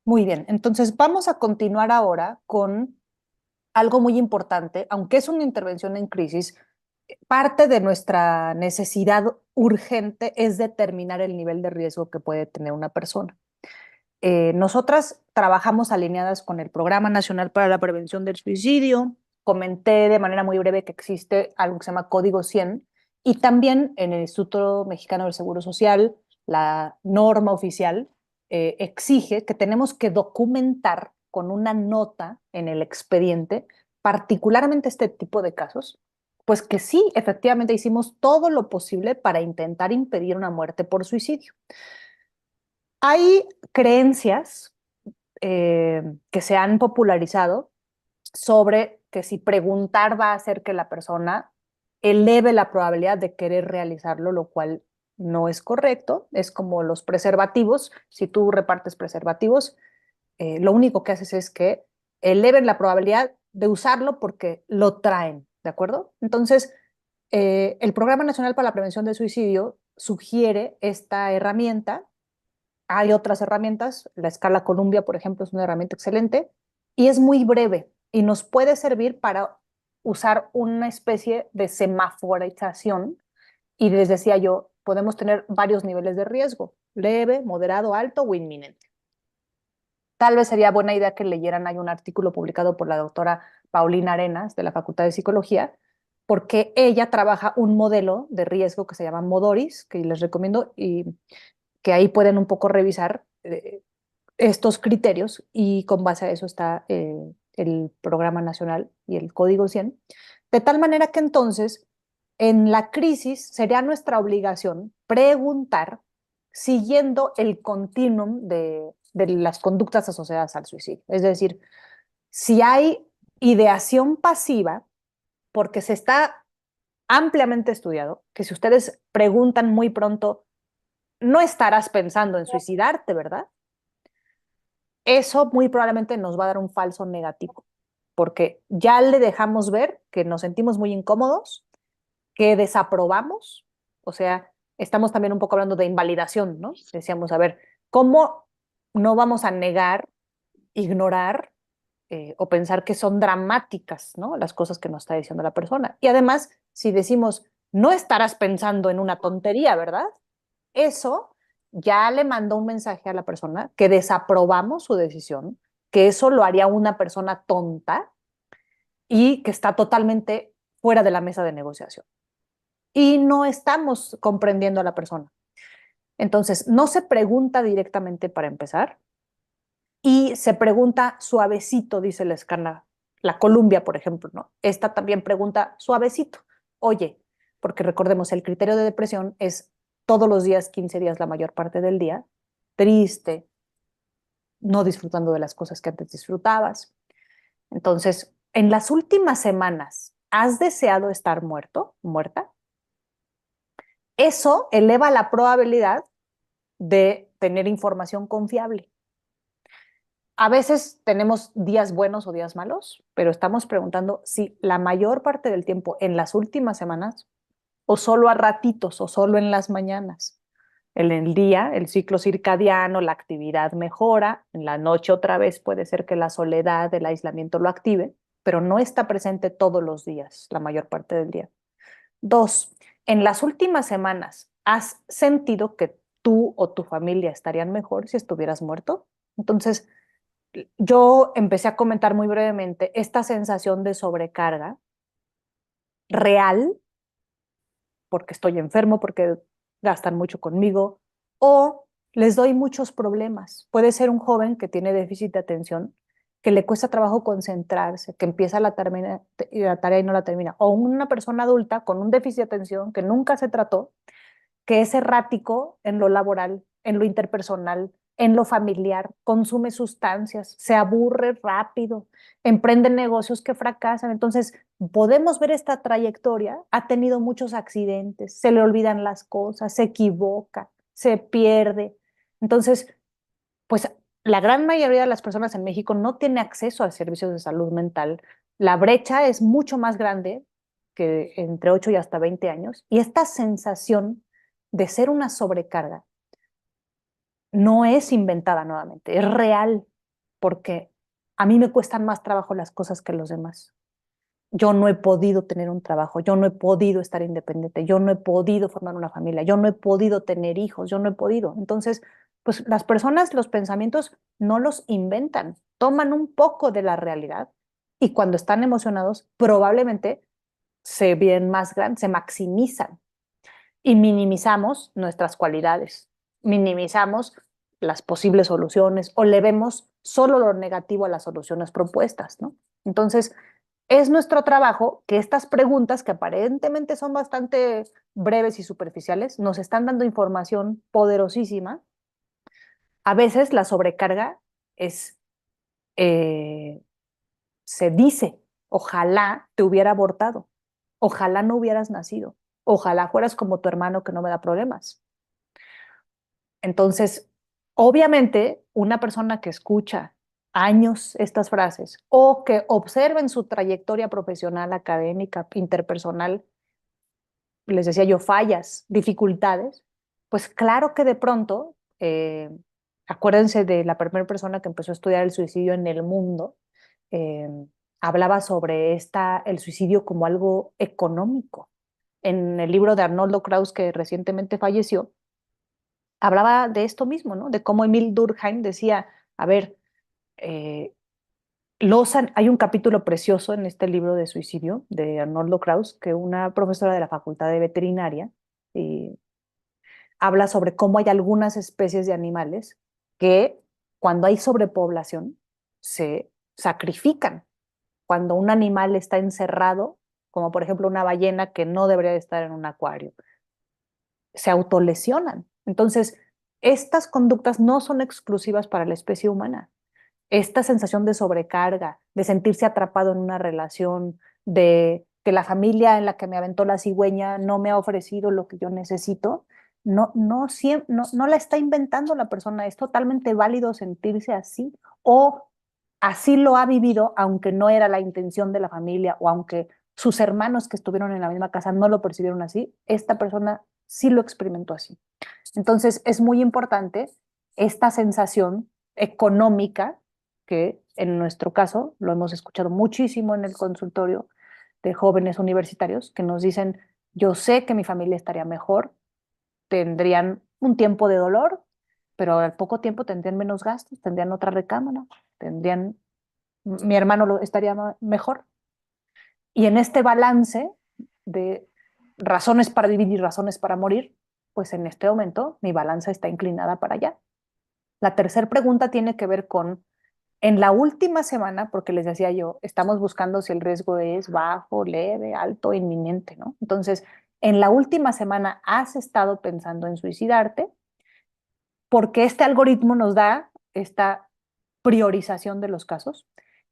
Muy bien, entonces vamos a continuar ahora con algo muy importante, aunque es una intervención en crisis, parte de nuestra necesidad urgente es determinar el nivel de riesgo que puede tener una persona. Nosotras trabajamos alineadas con el Programa Nacional para la Prevención del Suicidio. Comenté de manera muy breve que existe algo que se llama Código 100 y también en el Instituto Mexicano del Seguro Social, la norma oficial exige que tenemos que documentar con una nota en el expediente, particularmente este tipo de casos, pues que sí, efectivamente hicimos todo lo posible para intentar impedir una muerte por suicidio. Hay creencias que se han popularizado sobre que si preguntar va a hacer que la persona eleve la probabilidad de querer realizarlo, lo cual no es correcto. Es como los preservativos. Si tú repartes preservativos, lo único que haces es que eleven la probabilidad de usarlo porque lo traen, ¿de acuerdo? Entonces, el Programa Nacional para la Prevención del Suicidio sugiere esta herramienta. Hay otras herramientas, la escala Columbia, por ejemplo, es una herramienta excelente y es muy breve y nos puede servir para usar una especie de semaforización y les decía yo, podemos tener varios niveles de riesgo, leve, moderado, alto o inminente. Tal vez sería buena idea que leyeran, hay un artículo publicado por la doctora Paulina Arenas de la Facultad de Psicología, porque ella trabaja un modelo de riesgo que se llama Modoris, que les recomiendo y que ahí pueden un poco revisar estos criterios y con base a eso está el Programa Nacional y el Código 100. De tal manera que entonces, en la crisis sería nuestra obligación preguntar siguiendo el continuum de las conductas asociadas al suicidio. Es decir, si hay ideación pasiva, porque se está ampliamente estudiado, que si ustedes preguntan muy pronto, no estarás pensando en suicidarte, ¿verdad? Eso muy probablemente nos va a dar un falso negativo, porque ya le dejamos ver que nos sentimos muy incómodos, que desaprobamos, o sea, estamos también un poco hablando de invalidación, ¿no? Decíamos, a ver, ¿cómo no vamos a negar, ignorar o pensar que son dramáticas, ¿no? Las cosas que nos está diciendo la persona. Y además, si decimos, no estarás pensando en una tontería, ¿verdad? Eso ya le mandó un mensaje a la persona que desaprobamos su decisión, que eso lo haría una persona tonta y que está totalmente fuera de la mesa de negociación. Y no estamos comprendiendo a la persona. Entonces, no se pregunta directamente para empezar y se pregunta suavecito, dice la escala, la Columbia, por ejemplo, ¿no? Esta también pregunta suavecito. Oye, porque recordemos, el criterio de depresión es todos los días, 15 días, la mayor parte del día, triste, no disfrutando de las cosas que antes disfrutabas. Entonces, en las últimas semanas, ¿has deseado estar muerto, muerta? Eso eleva la probabilidad de tener información confiable. A veces tenemos días buenos o días malos, pero estamos preguntando si la mayor parte del tiempo en las últimas semanas o solo a ratitos o solo en las mañanas. En el día, el ciclo circadiano, la actividad mejora, en la noche otra vez puede ser que la soledad, el aislamiento lo active, pero no está presente todos los días, la mayor parte del día. Dos, en las últimas semanas, ¿has sentido que tú o tu familia estarían mejor si estuvieras muerto? Entonces, yo empecé a comentar muy brevemente esta sensación de sobrecarga real, porque estoy enfermo, porque gastan mucho conmigo, o les doy muchos problemas. Puede ser un joven que tiene déficit de atención, que le cuesta trabajo concentrarse, que empieza la tarea y no la termina, o una persona adulta con un déficit de atención que nunca se trató, que es errático en lo laboral, en lo interpersonal, en lo familiar, consume sustancias, se aburre rápido, emprende negocios que fracasan. Entonces, podemos ver esta trayectoria, ha tenido muchos accidentes, se le olvidan las cosas, se equivoca, se pierde. Entonces, pues la gran mayoría de las personas en México no tiene acceso a servicios de salud mental. La brecha es mucho más grande que entre 8 y hasta 20 años y esta sensación de ser una sobrecarga no es inventada nuevamente, es real. porque a mí me cuestan más trabajo las cosas que los demás. Yo no he podido tener un trabajo, yo no he podido estar independiente, yo no he podido formar una familia, yo no he podido tener hijos, yo no he podido. Entonces, pues las personas, los pensamientos no los inventan, toman un poco de la realidad y cuando están emocionados probablemente se ven más grandes, se maximizan y minimizamos nuestras cualidades, minimizamos las posibles soluciones o le vemos solo lo negativo a las soluciones propuestas, ¿no? Entonces, es nuestro trabajo que estas preguntas, que aparentemente son bastante breves y superficiales, nos están dando información poderosísima. A veces la sobrecarga es, eh, se dice, ojalá te hubiera abortado, ojalá no hubieras nacido, ojalá fueras como tu hermano que no me da problemas. Entonces, obviamente, una persona que escucha años estas frases o que observa en su trayectoria profesional, académica, interpersonal, les decía yo, fallas, dificultades, pues claro que de pronto, acuérdense de la primera persona que empezó a estudiar el suicidio en el mundo, eh, hablaba sobre el suicidio como algo económico. En el libro de Arnoldo Krauss, que recientemente falleció, hablaba de esto mismo, ¿no? De cómo Emil Durkheim decía, a ver, eh, hay un capítulo precioso en este libro de suicidio de Arnoldo Krauss, que una profesora de la Facultad de Veterinaria habla sobre cómo hay algunas especies de animales que cuando hay sobrepoblación se sacrifican. Cuando un animal está encerrado, como por ejemplo una ballena que no debería de estar en un acuario, se autolesionan. Entonces, estas conductas no son exclusivas para la especie humana. Esta sensación de sobrecarga, de sentirse atrapado en una relación, de que la familia en la que me aventó la cigüeña no me ha ofrecido lo que yo necesito, no la está inventando la persona. Es totalmente válido sentirse así o así lo ha vivido, aunque no era la intención de la familia o aunque sus hermanos que estuvieron en la misma casa no lo percibieron así, esta persona sí lo experimentó así. Entonces, es muy importante esta sensación económica, que en nuestro caso lo hemos escuchado muchísimo en el consultorio de jóvenes universitarios que nos dicen, yo sé que mi familia estaría mejor, tendrían un tiempo de dolor, pero al poco tiempo tendrían menos gastos, tendrían otra recámara, mi hermano estaría mejor. Y en este balance de razones para vivir y razones para morir, pues en este momento mi balanza está inclinada para allá. La tercera pregunta tiene que ver con, en la última semana, porque les decía yo, estamos buscando si el riesgo es bajo, leve, alto, inminente, ¿no? Entonces, en la última semana has estado pensando en suicidarte, porque este algoritmo nos da esta priorización de los casos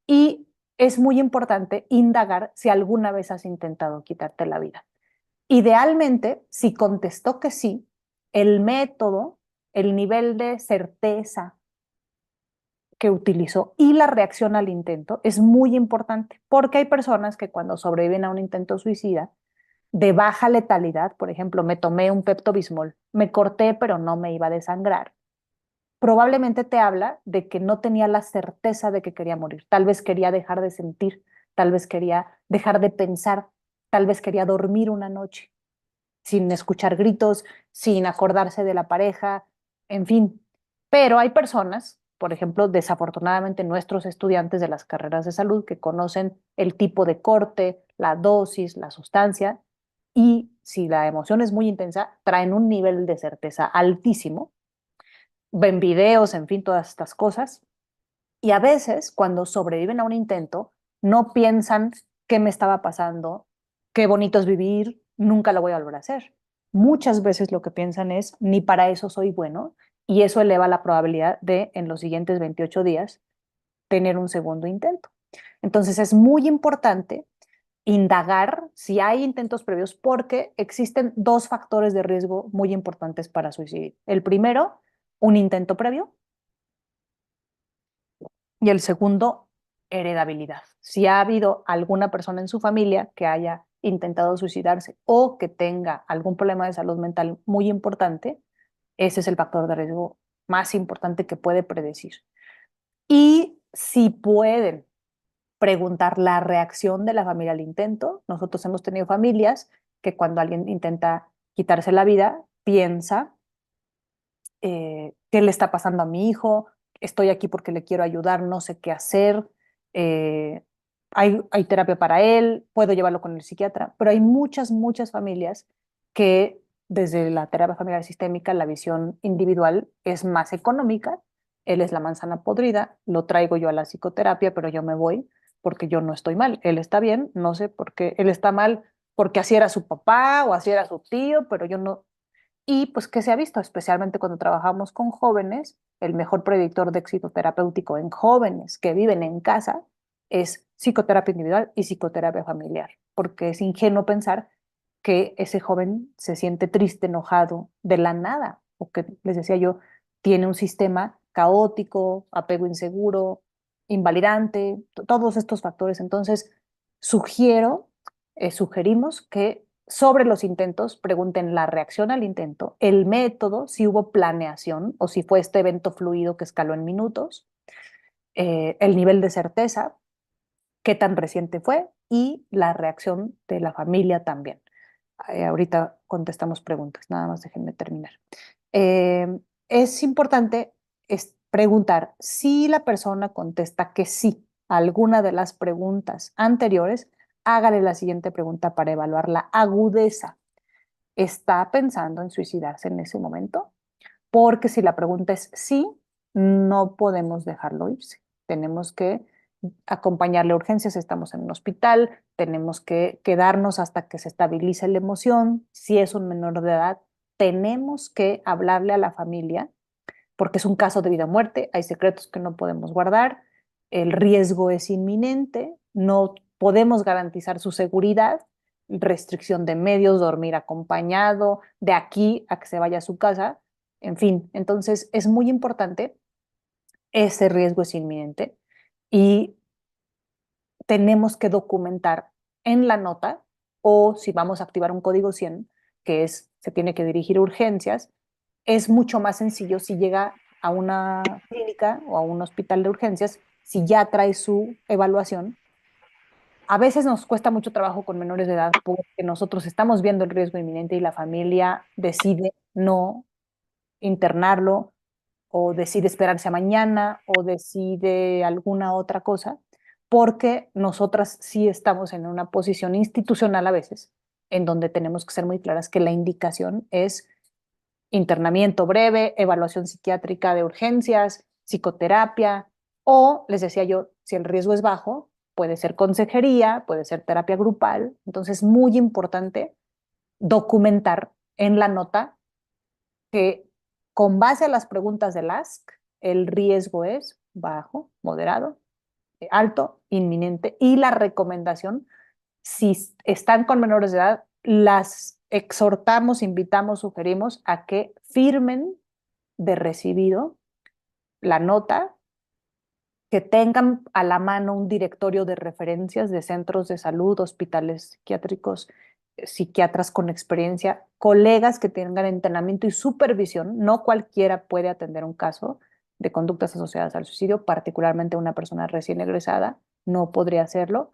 y es muy importante indagar si alguna vez has intentado quitarte la vida. Idealmente, si contestó que sí, el método, el nivel de certeza que utilizó y la reacción al intento es muy importante, porque hay personas que cuando sobreviven a un intento suicida de baja letalidad, por ejemplo, me tomé un Pepto-Bismol, me corté pero no me iba a desangrar, probablemente te habla de que no tenía la certeza de que quería morir. Tal vez quería dejar de sentir, tal vez quería dejar de pensar, tal vez quería dormir una noche sin escuchar gritos, sin acordarse de la pareja, en fin. Pero hay personas, por ejemplo, desafortunadamente nuestros estudiantes de las carreras de salud que conocen el tipo de corte, la dosis, la sustancia, y si la emoción es muy intensa, traen un nivel de certeza altísimo, ven videos, en fin, todas estas cosas. Y a veces, cuando sobreviven a un intento, no piensan qué me estaba pasando, qué bonito es vivir, nunca lo voy a volver a hacer. Muchas veces lo que piensan es, ni para eso soy bueno, y eso eleva la probabilidad de, en los siguientes 28 días, tener un segundo intento. Entonces es muy importante indagar si hay intentos previos porque existen dos factores de riesgo muy importantes para suicidio. El primero, un intento previo, y el segundo, heredabilidad. Si ha habido alguna persona en su familia que haya intentado suicidarse o que tenga algún problema de salud mental muy importante, ese es el factor de riesgo más importante que puede predecir. Y si pueden preguntar la reacción de la familia al intento. Nosotros hemos tenido familias que cuando alguien intenta quitarse la vida, piensa, ¿qué le está pasando a mi hijo? Estoy aquí porque le quiero ayudar, no sé qué hacer. eh, hay terapia para él, puedo llevarlo con el psiquiatra, pero hay muchas familias que desde la terapia familiar sistémica la visión individual es más económica. Él es la manzana podrida, lo traigo yo a la psicoterapia, pero yo me voy porque yo no estoy mal. Él está bien, no sé por qué él está mal, porque así era su papá o así era su tío, pero yo no. Y pues que se ha visto, especialmente cuando trabajamos con jóvenes, el mejor predictor de éxito terapéutico en jóvenes que viven en casa es psicoterapia individual y psicoterapia familiar, porque es ingenuo pensar que ese joven se siente triste, enojado de la nada, o que, les decía yo, tiene un sistema caótico, apego inseguro, invalidante, todos estos factores. Entonces, sugerimos que sobre los intentos pregunten la reacción al intento, el método, si hubo planeación o si fue este evento fluido que escaló en minutos, el nivel de certeza, qué tan reciente fue y la reacción de la familia también. Ahorita contestamos preguntas, nada más déjenme terminar. Es importante preguntar si la persona contesta que sí a alguna de las preguntas anteriores, hágale la siguiente pregunta para evaluar la agudeza. ¿Está pensando en suicidarse en ese momento? Porque si la pregunta es sí, no podemos dejarlo irse. Tenemos que acompañarle a urgencias, estamos en un hospital, tenemos que quedarnos hasta que se estabilice la emoción. Si es un menor de edad, tenemos que hablarle a la familia porque es un caso de vida o muerte, hay secretos que no podemos guardar, el riesgo es inminente, no podemos garantizar su seguridad, restricción de medios, dormir acompañado, de aquí a que se vaya a su casa, en fin, entonces es muy importante, ese riesgo es inminente y tenemos que documentar en la nota o si vamos a activar un código 100, que es, se tiene que dirigir a urgencias, es mucho más sencillo si llega a una clínica o a un hospital de urgencias, si ya trae su evaluación. A veces nos cuesta mucho trabajo con menores de edad porque nosotros estamos viendo el riesgo inminente y la familia decide no internarlo o decide esperarse a mañana o decide alguna otra cosa, porque nosotras sí estamos en una posición institucional a veces en donde tenemos que ser muy claras que la indicación es internamiento breve, evaluación psiquiátrica de urgencias, psicoterapia o, les decía yo, si el riesgo es bajo, puede ser consejería, puede ser terapia grupal. Entonces, muy importante documentar en la nota que con base a las preguntas del ASK, el riesgo es bajo, moderado, alto, inminente y la recomendación, si están con menores de edad, las exhortamos, invitamos, sugerimos a que firmen de recibido la nota, que tengan a la mano un directorio de referencias de centros de salud, hospitales psiquiátricos, psiquiatras con experiencia, colegas que tengan entrenamiento y supervisión. No cualquiera puede atender un caso de conductas asociadas al suicidio, particularmente una persona recién egresada, no podría hacerlo.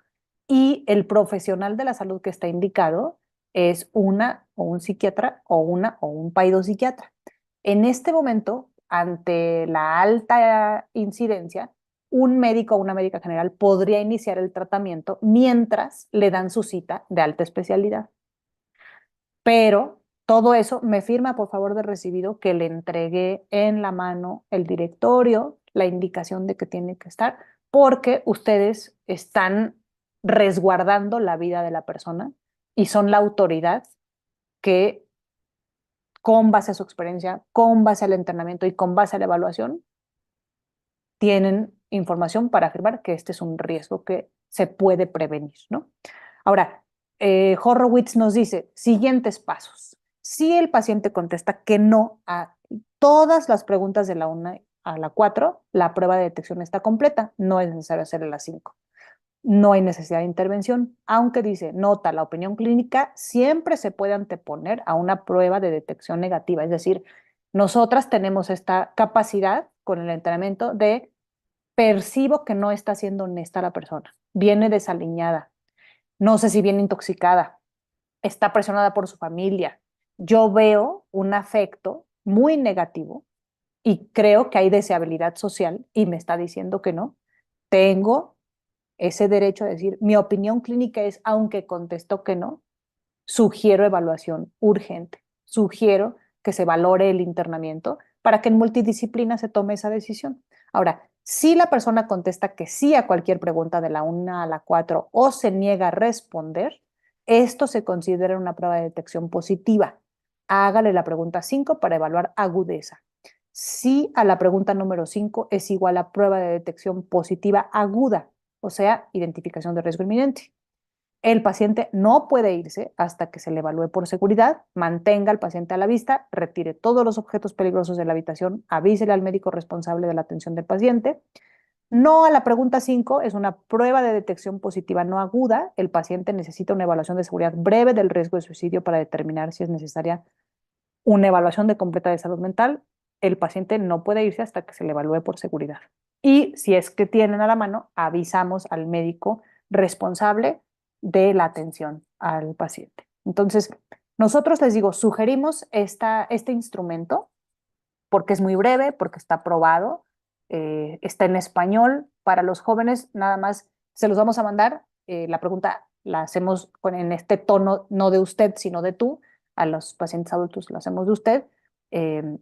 Y el profesional de la salud que está indicado es una o un psiquiatra o una o un paidopsiquiatra. En este momento, ante la alta incidencia, un médico o una médica general podría iniciar el tratamiento mientras le dan su cita de alta especialidad. Pero todo eso me firma, por favor, de recibido que le entregué en la mano el directorio, la indicación de que tiene que estar, porque ustedes están resguardando la vida de la persona y son la autoridad que, con base a su experiencia, con base al entrenamiento y con base a la evaluación, tienen información para afirmar que este es un riesgo que se puede prevenir, ¿no? Ahora, Horowitz nos dice, siguientes pasos. Si el paciente contesta que no a todas las preguntas de la 1 a la 4, la prueba de detección está completa, no es necesario hacerle las 5. No hay necesidad de intervención, aunque dice, nota, la opinión clínica siempre se puede anteponer a una prueba de detección negativa, es decir, nosotras tenemos esta capacidad con el entrenamiento de percibo que no está siendo honesta la persona, viene desaliñada, no sé si viene intoxicada, está presionada por su familia. Yo veo un afecto muy negativo y creo que hay deseabilidad social y me está diciendo que no. Tengo ese derecho a decir, mi opinión clínica es, aunque contestó que no, sugiero evaluación urgente, sugiero que se valore el internamiento para que en multidisciplina se tome esa decisión. Ahora, si la persona contesta que sí a cualquier pregunta de la 1 a la 4 o se niega a responder, esto se considera una prueba de detección positiva. Hágale la pregunta 5 para evaluar agudeza. Si a la pregunta número 5 es igual a prueba de detección positiva aguda, o sea, identificación de riesgo inminente. El paciente no puede irse hasta que se le evalúe por seguridad, mantenga al paciente a la vista, retire todos los objetos peligrosos de la habitación, avísele al médico responsable de la atención del paciente. No a la pregunta 5 es una prueba de detección positiva no aguda. El paciente necesita una evaluación de seguridad breve del riesgo de suicidio para determinar si es necesaria una evaluación de completa de salud mental. El paciente no puede irse hasta que se le evalúe por seguridad. Y si es que tienen a la mano, avisamos al médico responsable de la atención al paciente. Entonces, nosotros les digo, sugerimos este instrumento porque es muy breve, porque está aprobado, está en español. Para los jóvenes, nada más se los vamos a mandar. La pregunta la hacemos en este tono, no de usted, sino de tú. A los pacientes adultos lo hacemos de usted. Eh,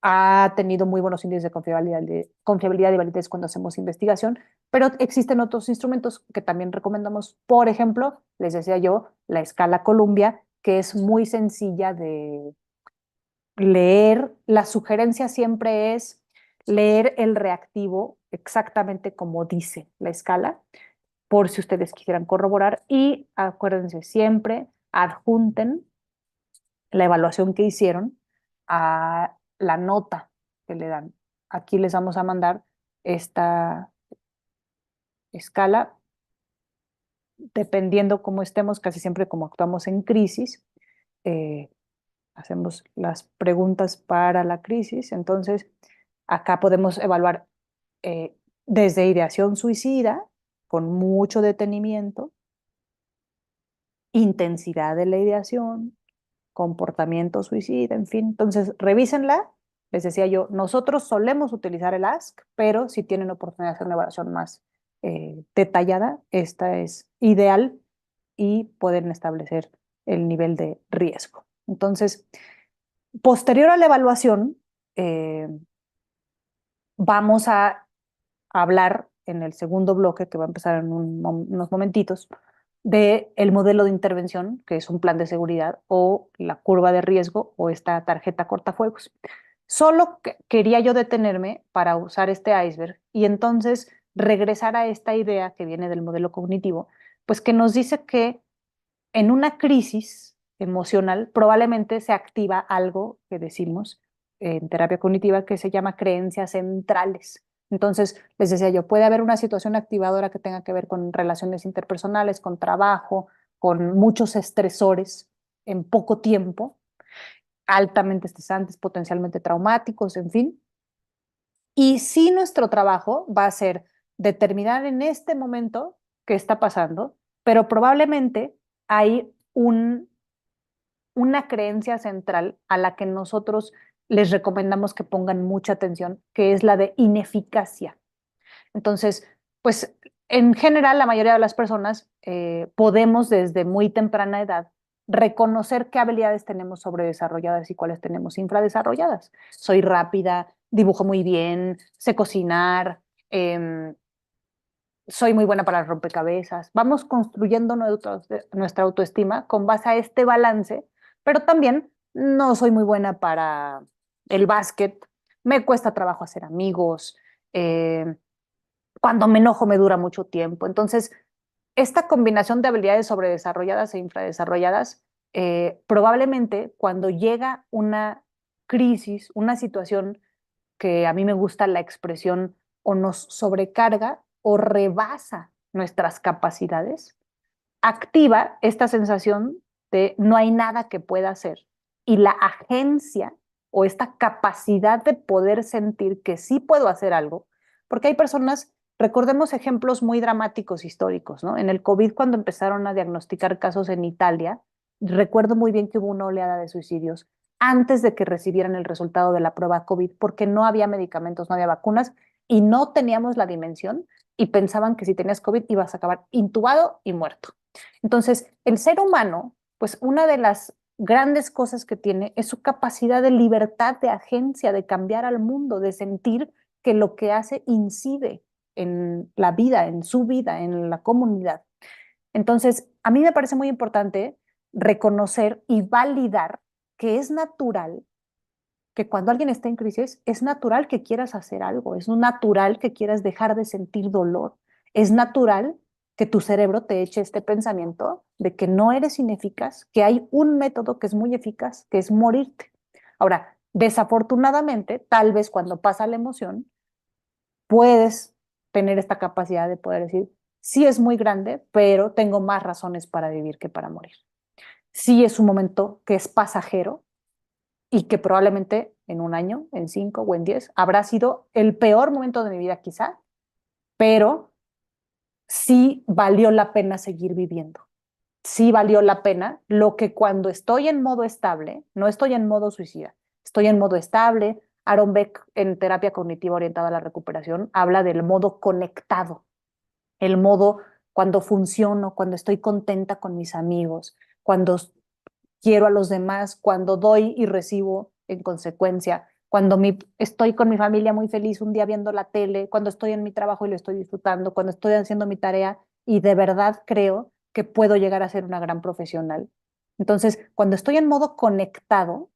ha tenido muy buenos índices de confiabilidad y validez cuando hacemos investigación, pero existen otros instrumentos que también recomendamos. Por ejemplo, les decía yo, la escala Columbia, que es muy sencilla de leer. La sugerencia siempre es leer el reactivo exactamente como dice la escala, por si ustedes quisieran corroborar. Y acuérdense siempre, adjunten la evaluación que hicieron a la nota que le dan. Aquí les vamos a mandar esta escala, dependiendo cómo estemos, casi siempre como actuamos en crisis, eh, hacemos las preguntas para la crisis. Entonces, acá podemos evaluar eh, desde ideación suicida, con mucho detenimiento, intensidad de la ideación, comportamiento suicida, en fin. Entonces, revísenla. Les decía yo, nosotros solemos utilizar el ASC, pero si tienen oportunidad de hacer una evaluación más detallada, esta es ideal y pueden establecer el nivel de riesgo. Entonces, posterior a la evaluación, eh, vamos a hablar en el segundo bloque, que va a empezar en unos momentitos, de el modelo de intervención, que es un plan de seguridad, o la curva de riesgo, o esta tarjeta cortafuegos. Solo quería yo detenerme para usar este iceberg y entonces regresar a esta idea que viene del modelo cognitivo, pues que nos dice que en una crisis emocional probablemente se activa algo que decimos en terapia cognitiva que se llama creencias centrales. Entonces, les decía yo, puede haber una situación activadora que tenga que ver con relaciones interpersonales, con trabajo, con muchos estresores en poco tiempo, altamente estresantes, potencialmente traumáticos, en fin. Y sí, nuestro trabajo va a ser determinar en este momento qué está pasando, pero probablemente hay una creencia central a la que nosotros les recomendamos que pongan mucha atención, que es la de ineficacia. Entonces, pues en general, la mayoría de las personas podemos desde muy temprana edad reconocer qué habilidades tenemos sobredesarrolladas y cuáles tenemos infradesarrolladas. Soy rápida, dibujo muy bien, sé cocinar, eh, soy muy buena para rompecabezas. Vamos construyendo nuestra autoestima con base a este balance, pero también no soy muy buena para el básquet, me cuesta trabajo hacer amigos, eh, cuando me enojo me dura mucho tiempo. Entonces, esta combinación de habilidades sobredesarrolladas e infradesarrolladas, probablemente cuando llega una crisis, una situación que a mí me gusta la expresión o nos sobrecarga o rebasa nuestras capacidades, activa esta sensación de no hay nada que pueda hacer. Y la agencia o esta capacidad de poder sentir que sí puedo hacer algo, porque hay personas, recordemos ejemplos muy dramáticos históricos, ¿no? En el COVID, cuando empezaron a diagnosticar casos en Italia, recuerdo muy bien que hubo una oleada de suicidios antes de que recibieran el resultado de la prueba COVID, porque no había medicamentos, no había vacunas y no teníamos la dimensión y pensaban que si tenías COVID ibas a acabar intubado y muerto. Entonces, el ser humano, pues una de las grandes cosas que tiene es su capacidad de libertad, de agencia, de cambiar al mundo, de sentir que lo que hace incide en la vida, en su vida, en la comunidad. Entonces, a mí me parece muy importante reconocer y validar que es natural que cuando alguien está en crisis, es natural que quieras hacer algo, es natural que quieras dejar de sentir dolor, es natural que tu cerebro te eche este pensamiento de que no eres ineficaz, que hay un método que es muy eficaz, que es morirte. Ahora, desafortunadamente, tal vez cuando pasa la emoción, puedes tener esta capacidad de poder decir, sí es muy grande, pero tengo más razones para vivir que para morir. Sí es un momento que es pasajero, y que probablemente en un año, en 5 o en 10, habrá sido el peor momento de mi vida quizá, pero sí valió la pena seguir viviendo. Sí valió la pena lo que cuando estoy en modo estable, no estoy en modo suicida, estoy en modo estable. Aaron Beck en terapia cognitiva orientada a la recuperación habla del modo conectado, el modo cuando funciono, cuando estoy contenta con mis amigos, cuando quiero a los demás, cuando doy y recibo en consecuencia, cuando estoy con mi familia muy feliz un día viendo la tele, cuando estoy en mi trabajo y lo estoy disfrutando, cuando estoy haciendo mi tarea y de verdad creo que puedo llegar a ser una gran profesional. Entonces, cuando estoy en modo conectado,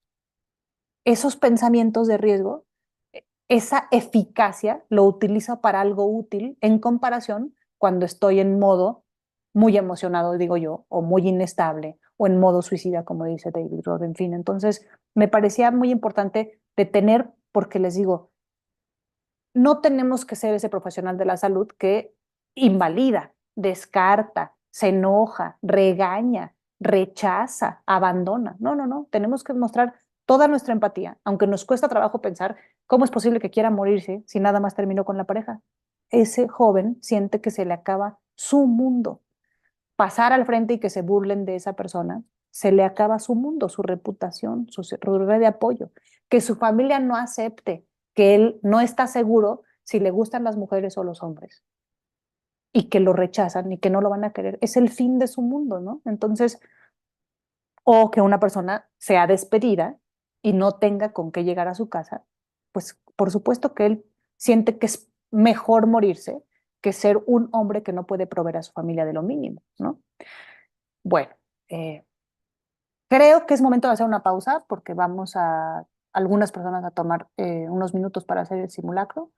esos pensamientos de riesgo, esa eficacia lo utilizo para algo útil en comparación cuando estoy en modo muy emocionado, digo yo, o muy inestable, o en modo suicida, como dice David Roth, en fin. Entonces, me parecía muy importante detener, porque les digo, no tenemos que ser ese profesional de la salud que invalida, descarta, se enoja, regaña, rechaza, abandona. No, no, no. Tenemos que mostrar toda nuestra empatía, aunque nos cuesta trabajo pensar cómo es posible que quiera morirse si nada más terminó con la pareja. Ese joven siente que se le acaba su mundo. Pasar al frente y que se burlen de esa persona, se le acaba su mundo, su reputación, su red de apoyo. Que su familia no acepte que él no está seguro si le gustan las mujeres o los hombres y que lo rechazan y que no lo van a querer, es el fin de su mundo, ¿no? Entonces, o que una persona sea despedida y no tenga con qué llegar a su casa, pues por supuesto que él siente que es mejor morirse que ser un hombre que no puede proveer a su familia de lo mínimo, ¿no? Bueno, eh, creo que es momento de hacer una pausa porque vamos a algunas personas a tomar unos minutos para hacer el simulacro